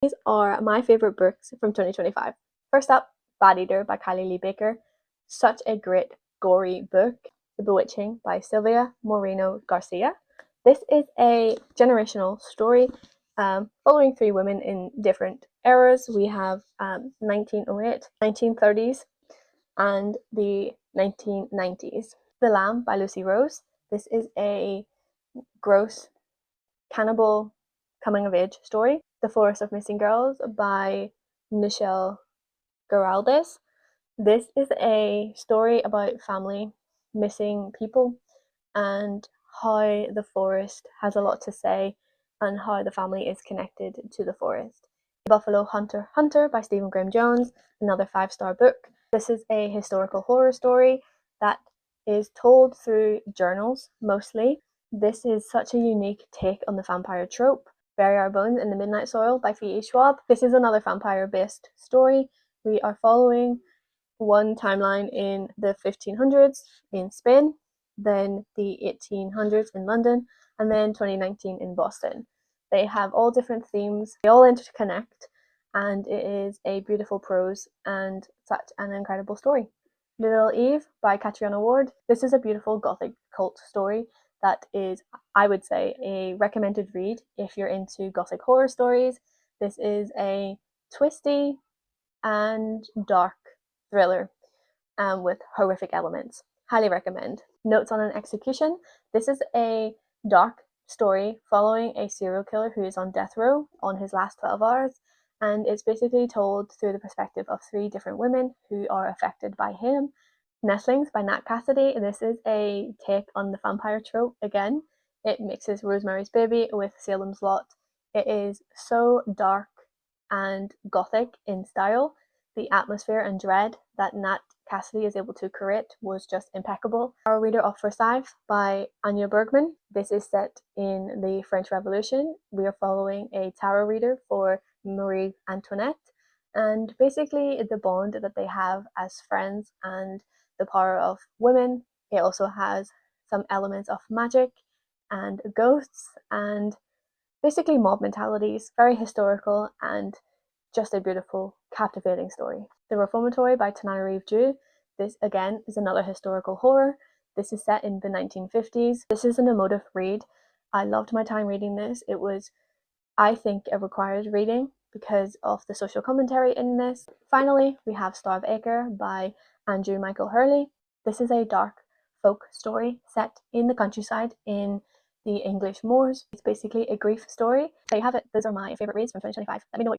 These are my favourite books from 2025. First up, Bad Eater by Kylie Lee Baker. Such a great, gory book. The Bewitching by Sylvia Moreno Garcia. This is a generational story following three women in different eras. We have 1908, 1930s, and the 1990s. The Lamb by Lucy Rose. This is a gross cannibal coming of age story. The Forest of Missing Girls by Michelle Geraldes. This is a story about family missing people and how the forest has a lot to say and how the family is connected to the forest. Buffalo Hunter Hunter by Stephen Graham Jones, another 5-star book. This is a historical horror story that is told through journals mostly. This is such a unique take on the vampire trope. Bury Our Bones in the Midnight Soil by V.E. Schwab. This is another vampire-based story. We are following one timeline in the 1500s in Spain, then the 1800s in London, and then 2019 in Boston. They have all different themes, they all interconnect, and it is a beautiful prose and such an incredible story. Little Eve by Catriona Ward. This is a beautiful gothic cult story that is, I would say, a recommended read if you're into gothic horror stories. This is a twisty and dark thriller with horrific elements. Highly recommend. Notes on an Execution. This is a dark story following a serial killer who is on death row on his last 12 hours, and it's basically told through the perspective of three different women who are affected by him. Nestlings by Nat Cassidy. This is a take on the vampire trope again. It mixes Rosemary's Baby with Salem's Lot. It is so dark and gothic in style. The atmosphere and dread that Nat Cassidy is able to create was just impeccable. Our Reader of Versailles by Anya Bergman. This is set in the French Revolution. We are following a tarot reader for Marie Antoinette, and basically the bond that they have as friends and the power of women. It also has some elements of magic and ghosts and basically mob mentalities. Very historical and just a beautiful, captivating story. The Reformatory by Tananarive Due. This again is another historical horror. This is set in the 1950s. This is an emotive read. I loved my time reading this. It was, I think, a required reading because of the social commentary in this. Finally, we have Starve Acre by Andrew Michael Hurley. This is a dark folk story set in the countryside in the English moors. It's basically a grief story. There you have it. Those are my favourite reads from 2025. Let me know what